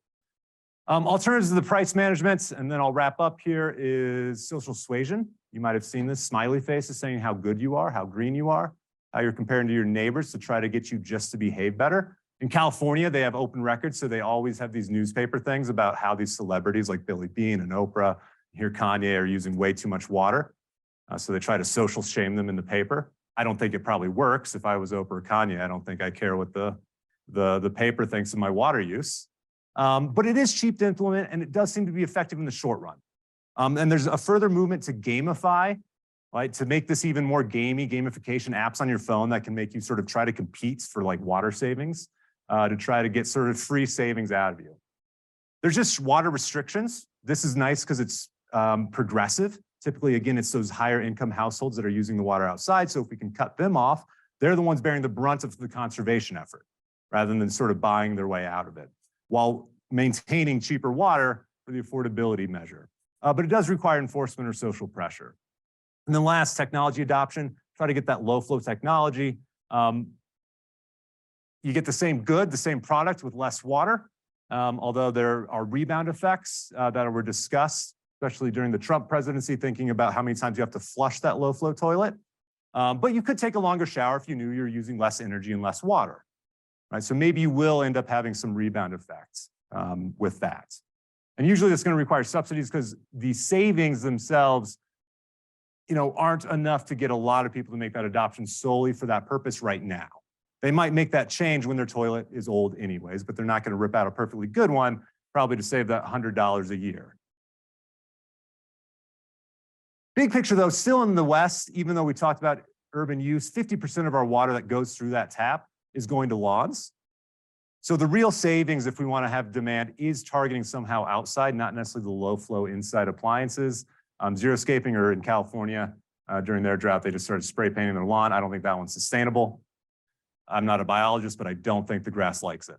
Alternatives to the price management, and then I'll wrap up here, is social suasion. You might have seen this, smiley faces saying how good you are, how green you are, how you're comparing to your neighbors to try to get you just to behave better. In California, they have open records, so they always have these newspaper things about how these celebrities like Billy Beane and Oprah, here Kanye, are using way too much water. So they try to social shame them in the paper. I don't think it probably works. If I was Oprah or Kanye, I don't think I care what the paper thinks of my water use. But it is cheap to implement, and it does seem to be effective in the short run. And there's a further movement to gamify, right? To make this even more gamey, gamification apps on your phone that can make you sort of try to compete for like water savings, to try to get sort of free savings out of you. There's just water restrictions. This is nice because it's progressive. Typically, again, it's those higher income households that are using the water outside. So if we can cut them off, they're the ones bearing the brunt of the conservation effort, rather than sort of buying their way out of it, while maintaining cheaper water for the affordability measure. But it does require enforcement or social pressure. And then last, technology adoption, try to get that low flow technology. You get the same good, the same product with less water, although there are rebound effects that were discussed, especially during the Trump presidency, thinking about how many times you have to flush that low flow toilet. But you could take a longer shower if you knew you're using less energy and less water, right? So maybe you will end up having some rebound effects with that. And usually that's going to require subsidies because the savings themselves, aren't enough to get a lot of people to make that adoption solely for that purpose right now. They might make that change when their toilet is old anyways, but they're not going to rip out a perfectly good one, probably to save that $100 a year. Big picture though, still in the West, even though we talked about urban use, 50% of our water that goes through that tap is going to lawns. So the real savings, if we want to have demand, is targeting somehow outside, not necessarily the low flow inside appliances. Xeriscaping, or in California, during their drought, they just started spray painting their lawn. I don't think that one's sustainable. I'm not a biologist, but I don't think the grass likes it.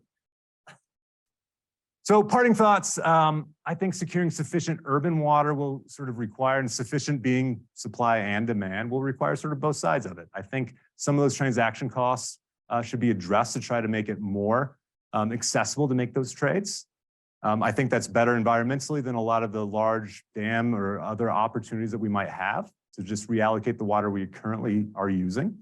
So parting thoughts, I think securing sufficient urban water will sort of require, and sufficient being supply and demand, will require sort of both sides of it. I think some of those transaction costs should be addressed to try to make it more accessible to make those trades. I think that's better environmentally than a lot of the large dam or other opportunities that we might have to just reallocate the water we currently are using.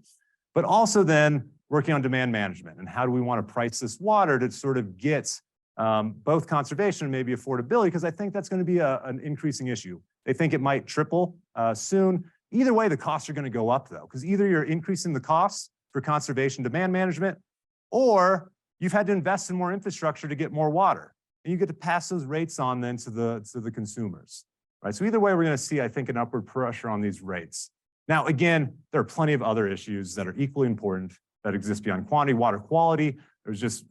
But also then working on demand management and how do we want to price this water to sort of get both conservation and maybe affordability, because I think that's going to be an increasing issue. They think it might triple soon. Either way, the costs are going to go up though, because either you're increasing the costs for conservation demand management, or you've had to invest in more infrastructure to get more water. And you get to pass those rates on then to the consumers, right? So either way, we're going to see, I think, an upward pressure on these rates. Now, again, there are plenty of other issues that are equally important that exist beyond quantity, water quality. There's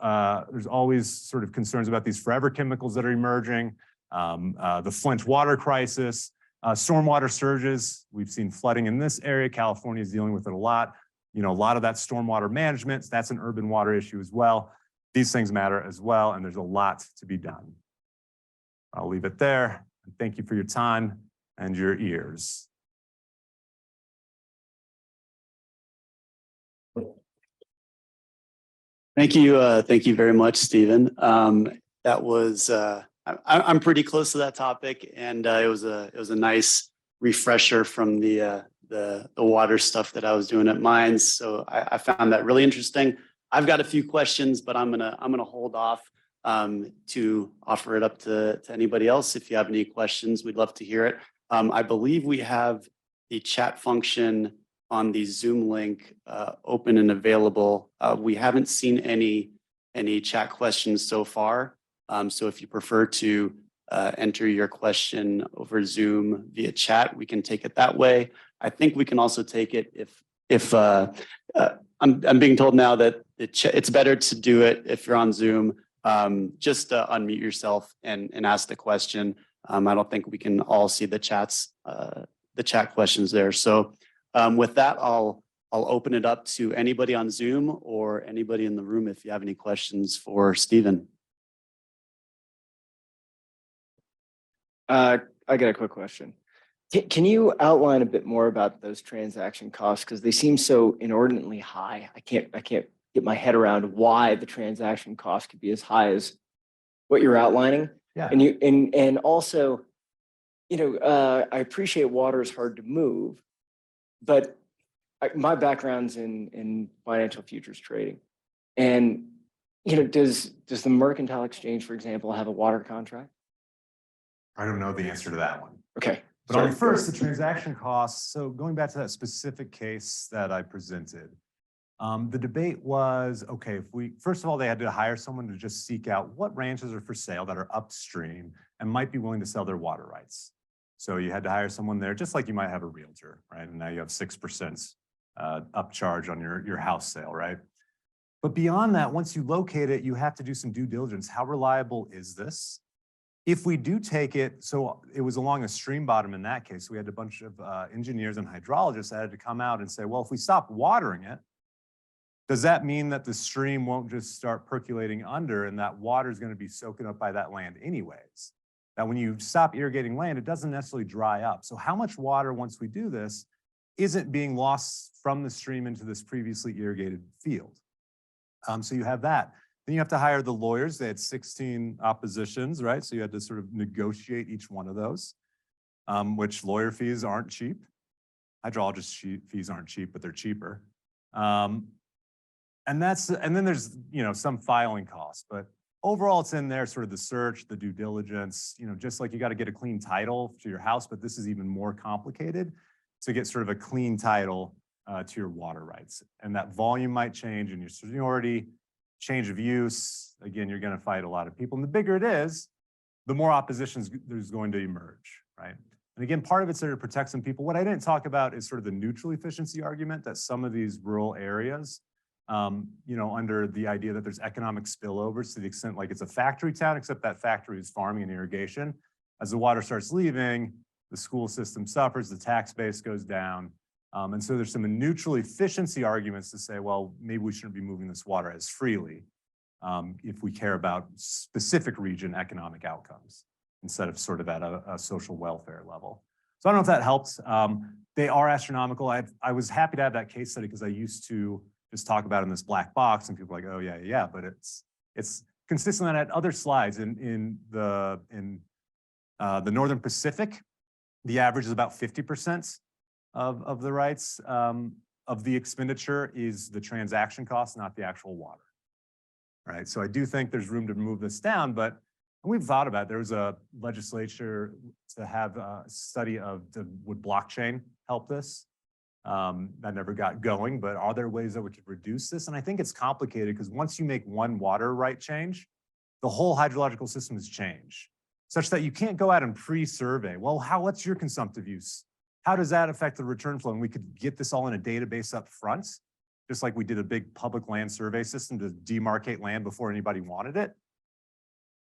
always sort of concerns about these forever chemicals that are emerging, the Flint water crisis, stormwater surges. We've seen flooding in this area. California is dealing with it a lot. You know, a lot of that stormwater management, that's an urban water issue as well. These things matter as well, and there's a lot to be done. I'll leave it there. Thank you for your time and your ears. Thank you very much, Stephen. That was I'm pretty close to that topic, and it was a nice refresher from the water stuff that I was doing at Mines. So I found that really interesting. I've got a few questions, but I'm gonna hold off to offer it up to anybody else. If you have any questions, we'd love to hear it. I believe we have the chat function on the Zoom link open and available. We haven't seen any chat questions so far. So if you prefer to enter your question over Zoom via chat, we can take it that way. I think we can also take it if I'm being told now that it's better to do it if you're on Zoom. Just unmute yourself and ask the question. I don't think we can all see the chat questions there. So with that, I'll open it up to anybody on Zoom or anybody in the room if you have any questions for Stephen. I got a quick question. Can you outline a bit more about those transaction costs? Because they seem so inordinately high. I can't get my head around why the transaction cost could be as high as what you're outlining. Yeah. And also, you know, I appreciate water is hard to move, but my background's in financial futures trading, and you know, does the Mercantile Exchange, for example, have a water contract? I don't know the answer to that one. Okay. But on the first, the transaction costs, so going back to that specific case that I presented, the debate was, okay, first of all, they had to hire someone to just seek out what ranches are for sale that are upstream and might be willing to sell their water rights. So you had to hire someone there, just like you might have a realtor, right? And now you have 6% upcharge on your house sale, right? But beyond that, once you locate it, you have to do some due diligence. How reliable is this? If we do take it, so it was along a stream bottom in that case, we had a bunch of engineers and hydrologists that had to come out and say, well, if we stop watering it, does that mean that the stream won't just start percolating under and that water is going to be soaking up by that land anyways? That when you stop irrigating land, it doesn't necessarily dry up. So how much water, once we do this, isn't being lost from the stream into this previously irrigated field? So you have that. Then you have to hire the lawyers. They had 16 oppositions, right? So you had to sort of negotiate each one of those, which lawyer fees aren't cheap. Hydrologist fees aren't cheap, but they're cheaper. And then there's, you know, some filing costs, but overall it's in there, sort of the search, the due diligence, you know, just like you got to get a clean title to your house, but this is even more complicated to get sort of a clean title to your water rights. And that volume might change in your seniority, change of use. Again, you're going to fight a lot of people. And the bigger it is, the more oppositions there's going to emerge, right? And again, part of it's there to protect some people. What I didn't talk about is sort of the neutral efficiency argument that some of these rural areas, you know, under the idea that there's economic spillovers to the extent like it's a factory town, except that factory is farming and irrigation. As the water starts leaving, the school system suffers, the tax base goes down. And so there's some neutral efficiency arguments to say, well, maybe we shouldn't be moving this water as freely if we care about specific region economic outcomes instead of sort of at a social welfare level. So I don't know if that helps. They are astronomical. I was happy to have that case study because I used to just talk about it in this black box and people are like, oh yeah, but it's consistent at other slides in the Northern Pacific. The average is about 50% of the rights of the expenditure is the transaction cost, not the actual water. Right, so I do think there's room to move this down, but we've thought about it. There was a legislature to have a study of would blockchain help this. That never got going, but are there ways that we could reduce this? And I think it's complicated because once you make one water right change, the whole hydrological system has changed, such that you can't go out and pre-survey. Well, what's your consumptive use? How does that affect the return flow? And we could get this all in a database up front, just like we did a big public land survey system to demarcate land before anybody wanted it.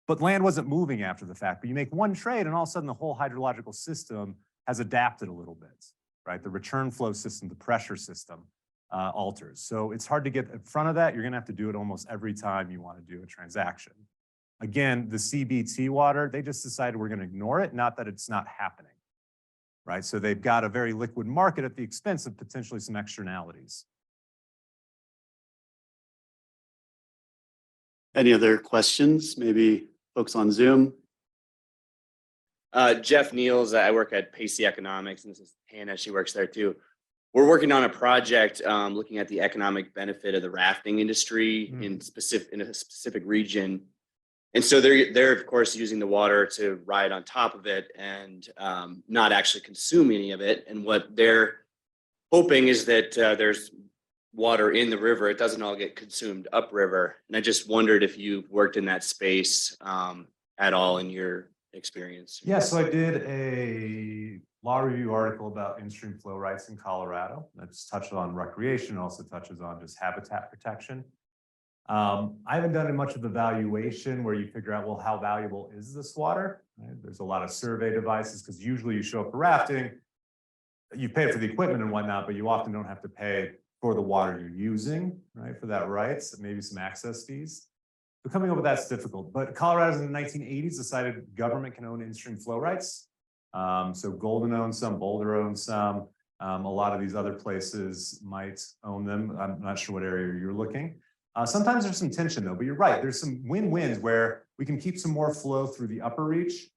But land wasn't moving after the fact. But you make one trade and all of a sudden the whole hydrological system has adapted a little bit, right? The return flow system, the pressure system alters. So it's hard to get in front of that. You're gonna have to do it almost every time you want to do a transaction. Again, the CBT water, they just decided we're gonna ignore it, not that it's not happening, right? So they've got a very liquid market at the expense of potentially some externalities. Any other questions? Maybe folks on Zoom? Jeff Niels, I work at Pacey Economics, and this is Hannah, she works there too. We're working on a project looking at the economic benefit of the rafting industry in a specific region. And so they're of course using the water to ride on top of it and not actually consume any of it. And what they're hoping is that there's water in the river, it doesn't all get consumed upriver. And I just wondered if you've worked in that space at all in your experience. Yeah, so I did a law review article about in-stream flow rights in Colorado. That's touched on recreation, also touches on just habitat protection. I haven't done much of evaluation where you figure out, well, how valuable is this water? Right? There's a lot of survey devices because usually you show up for rafting, you pay for the equipment and whatnot, but you often don't have to pay for the water you're using, right? For that rights, maybe some access fees. But coming up with that's difficult. But Colorado's in the 1980s decided government can own in-stream flow rights. So Golden owns some, Boulder owns some. A lot of these other places might own them. I'm not sure what area you're looking. Sometimes there's some tension though, but you're right. There's some win-wins where we can keep some more flow through the upper reach,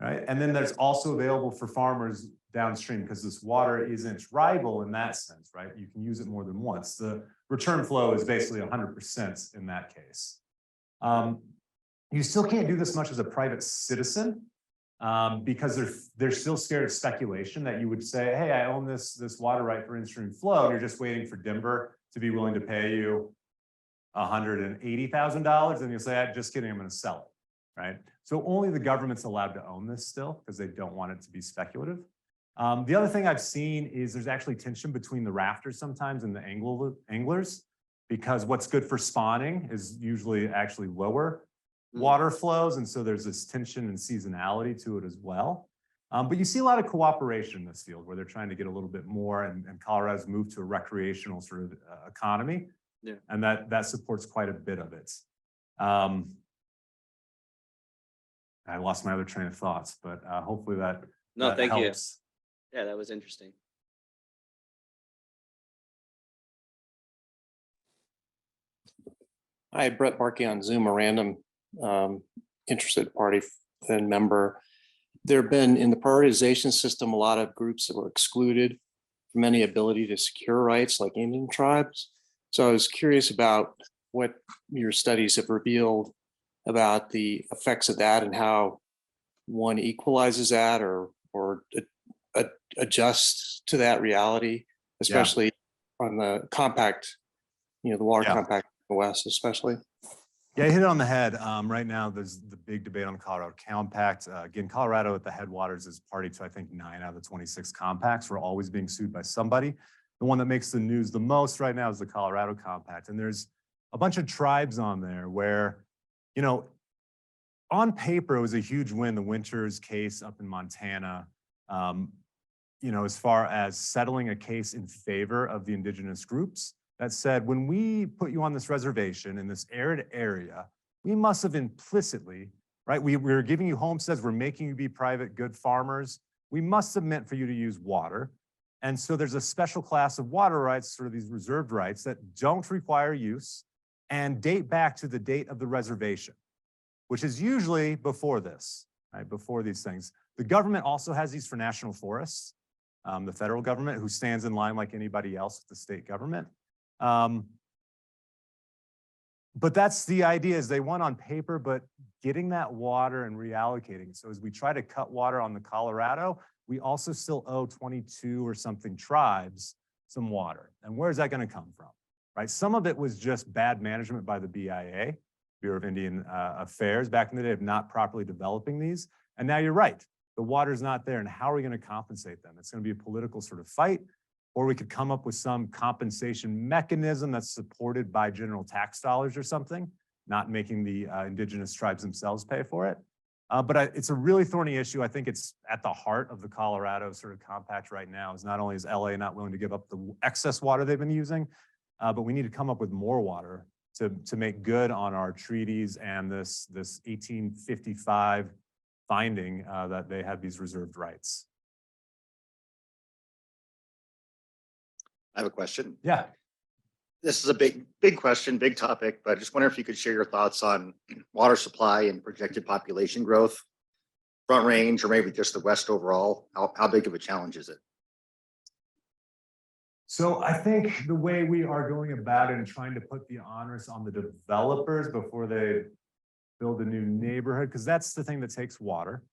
right? And then there's also available for farmers downstream because this water isn't rival in that sense, right? You can use it more than once. The return flow is basically 100% in that case. You still can't do this much as a private citizen because they're still scared of speculation that you would say, hey, I own this water right for in-stream flow. And you're just waiting for Denver to be willing to pay you $180,000. And you'll say, just kidding, I'm going to sell it, right? So only the government's allowed to own this still because they don't want it to be speculative. The other thing I've seen is there's actually tension between the rafters sometimes and the anglers because what's good for spawning is usually actually lower water flows. And so there's this tension and seasonality to it as well. But you see a lot of cooperation in this field where they're trying to get a little bit more and Colorado's moved to a recreational sort of economy. Yeah. And that supports quite a bit of it. I lost my other train of thoughts, but hopefully that thank helps. you. Yeah, that was interesting. Hi, Brett Markey on Zoom, a random interested party and member. There have been in the prioritization system a lot of groups that were excluded from any ability to secure rights like Indian tribes. So I was curious about what your studies have revealed about the effects of that and how one equalizes that or adjusts to that reality, especially on the compact, the water compact in the West, especially. Yeah, you hit it on the head. Right now, there's the big debate on the Colorado Compact. Again, Colorado at the headwaters is party to, I think, 9 out of the 26 compacts. We're always being sued by somebody. The one that makes the news the most right now is the Colorado Compact. And there's a bunch of tribes on there where, on paper, it was a huge win, the Winters case up in Montana, as far as settling a case in favor of the indigenous groups that said, when we put you on this reservation in this arid area, we must have implicitly, right? We're giving you homesteads, we're making you be private good farmers. We must have meant for you to use water. And so there's a special class of water rights, sort of these reserved rights that don't require use and date back to the date of the reservation, which is usually before this, right? Before these things. The government also has these for national forests. the federal government, who stands in line like anybody else with the state government. But that's the idea, is they want on paper, but getting that water and reallocating. So as we try to cut water on the Colorado, we also still owe 22 or something tribes some water. And where's that going to come from, right? Some of it was just bad management by the BIA, Bureau of Indian Affairs, back in the day, of not properly developing these. And now you're right, the water's not there. And how are we going to compensate them? It's going to be a political sort of fight. Or we could come up with some compensation mechanism that's supported by general tax dollars or something, not making the indigenous tribes themselves pay for it. But it's a really thorny issue. I think it's at the heart of the Colorado sort of compact right now, is not only is LA not willing to give up the excess water they've been using, but we need to come up with more water to make good on our treaties and this 1855 finding that they had these reserved rights. I have a question. Yeah. This is a big question, big topic, but I just wonder if you could share your thoughts on water supply and projected population growth, Front Range, or maybe just the West overall. How big of a challenge is it? So I think the way we are going about it and trying to put the onus on the developers before they build a new neighborhood, because that's the thing that takes water,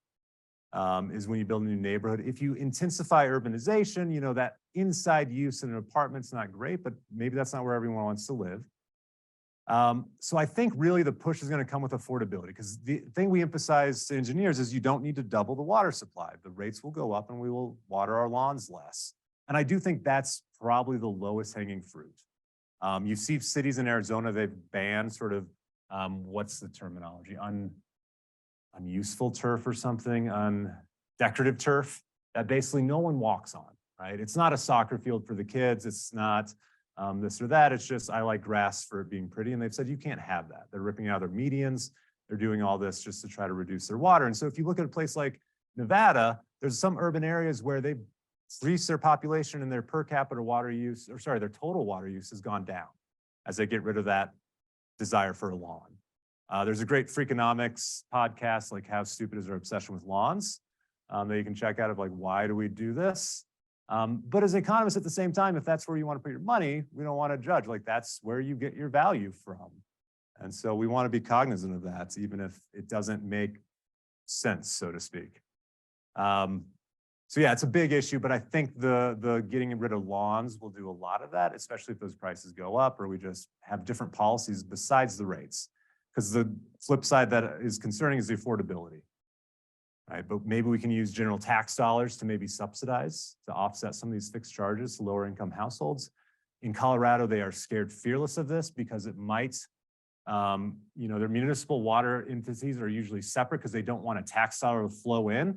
is when you build a new neighborhood. If you intensify urbanization, you know, that inside use in an apartment's not great, but maybe that's not where everyone wants to live. So I think really the push is going to come with affordability, because the thing we emphasize to engineers is you don't need to double the water supply. The rates will go up and we will water our lawns less. And I do think that's probably the lowest hanging fruit. You see cities in Arizona, they've banned sort of, what's the terminology? Unuseful turf or something, decorative turf that basically no one walks on, right? It's not a soccer field for the kids. It's not this or that. It's just, I like grass for it being pretty. And they've said, you can't have that. They're ripping out their medians. They're doing all this just to try to reduce their water. And so if you look at a place like Nevada, there's some urban areas where they've increased their population and their per capita water use, or sorry, their total water use has gone down as they get rid of that desire for a lawn. There's a great Freakonomics podcast, like How Stupid Is Our Obsession with Lawns, that you can check out of like, why do we do this? But as economists at the same time, if that's where you want to put your money, we don't want to judge, like that's where you get your value from. And so we want to be cognizant of that, even if it doesn't make sense, so to speak. So yeah, it's a big issue, but I think the getting rid of lawns will do a lot of that, especially if those prices go up or we just have different policies besides the rates. Because the flip side that is concerning is the affordability, right? But maybe we can use general tax dollars to maybe subsidize, to offset some of these fixed charges to lower income households. In Colorado, they are scared fearless of this because it might, you know, their municipal water entities are usually separate because they don't want a tax dollar to flow in.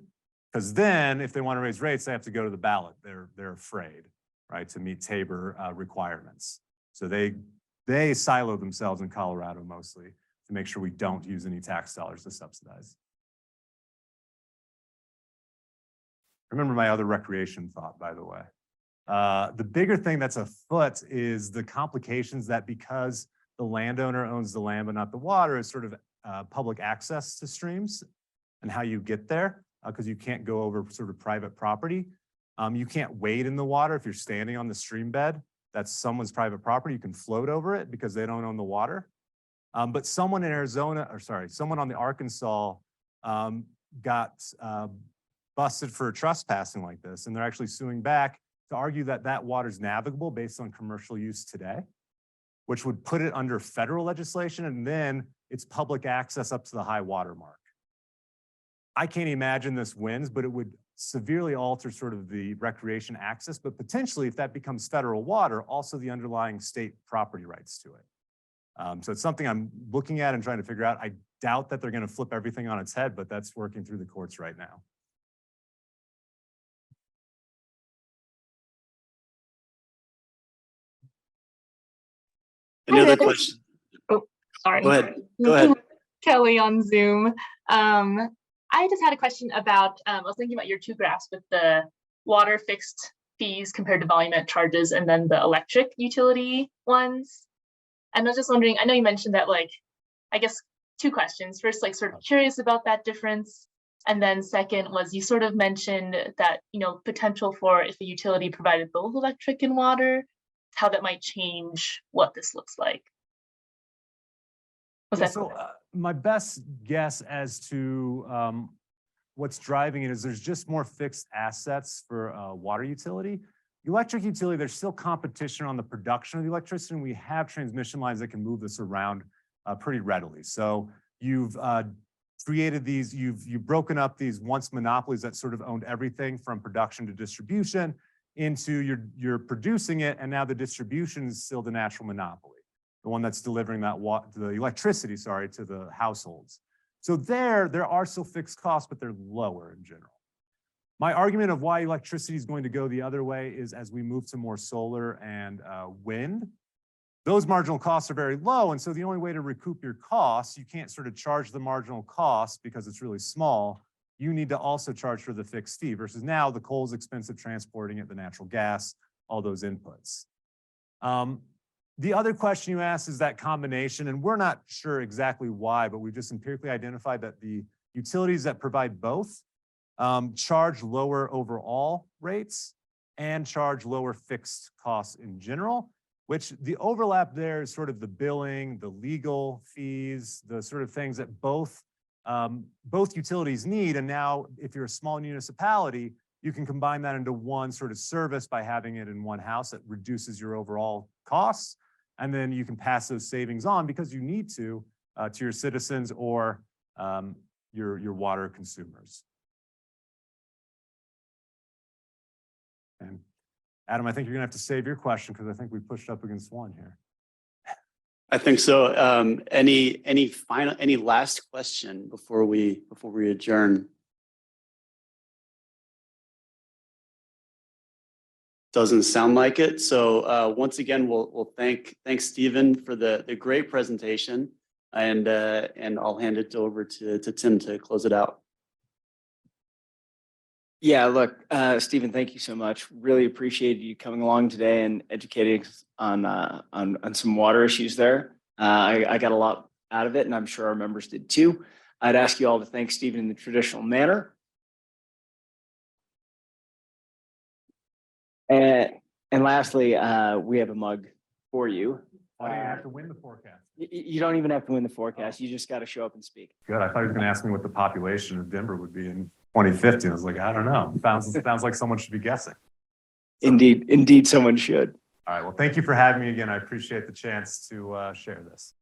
Because then if they want to raise rates, they have to go to the ballot. They're afraid, right, to meet Tabor requirements. So they silo themselves in Colorado mostly to make sure we don't use any tax dollars to subsidize. Remember my other recreation thought, by the way. The bigger thing that's afoot is the complications that because the landowner owns the land but not the water is sort of public access to streams and how you get there, because you can't go over sort of private property. You can't wade in the water if you're standing on the stream bed. That's someone's private property. You can float over it because they don't own the water. But someone in Arizona, or sorry, someone on the Arkansas got busted for trespassing like this, and they're actually suing back to argue that that water's navigable based on commercial use today, which would put it under federal legislation, and then it's public access up to the high water mark. I can't imagine this wins, but it would severely alter sort of the recreation access, but potentially if that becomes federal water, also the underlying state property rights to it. So it's something I'm looking at and trying to figure out. I doubt that they're going to flip everything on its head, but that's working through the courts right now. Any other questions? Oh, sorry. Go ahead. Go ahead. Kelly on Zoom. I just had a question about, I was thinking about your two graphs with the water fixed fees compared to volumetric charges and then the electric utility ones. And I was just wondering, I know you mentioned that, like, I guess two questions. First, like, sort of curious about that difference. And then second was you sort of mentioned that, potential for if a utility provided both electric and water, how that might change what this looks like. Was Yeah, that so my best guess as to what's driving it is there's just more fixed assets for water utility. Electric utility, there's still competition on the production of the electricity, and we have transmission lines that can move this around pretty readily. So you've created these, you've broken up these once monopolies that sort of owned everything from production to distribution into you're producing it, and now the distribution is still the natural monopoly, the one that's delivering the electricity, sorry, to the households. So there are still fixed costs, but they're lower in general. My argument of why electricity is going to go the other way is as we move to more solar and wind, those marginal costs are very low. And so the only way to recoup your costs, you can't sort of charge the marginal cost because it's really small. You need to also charge for the fixed fee versus now the coal is expensive transporting it, the natural gas, all those inputs. The other question you asked is that combination, and we're not sure exactly why, but we've just empirically identified that the utilities that provide both charge lower overall rates and charge lower fixed costs in general, which the overlap there is sort of the billing, the legal fees, the sort of things that both utilities need. And now if you're a small municipality, you can combine that into one sort of service by having it in one house that reduces your overall costs. And then you can pass those savings on because you need to your citizens or your water consumers. And Adam, I think you're gonna have to save your question because I think we pushed up against one here. I think so. Any last question before we adjourn? Doesn't sound like it. So once again, we'll thank Stephen for the great presentation, and I'll hand it over to Tim to close it out. Yeah, look, Stephen, thank you so much. Really appreciate you coming along today and educating us on some water issues there. I got a lot out of it, and I'm sure our members did too. I'd ask you all to thank Stephen in the traditional manner. And lastly, we have a mug for you. Why do you have to win the forecast? You don't even have to win the forecast. You just got to show up and speak. Good. I thought he was going to ask me what the population of Denver would be in 2050. I was like, I don't know. Sounds like someone should be guessing. So, Indeed, someone should. All right. Well, thank you for having me again. I appreciate the chance to share this.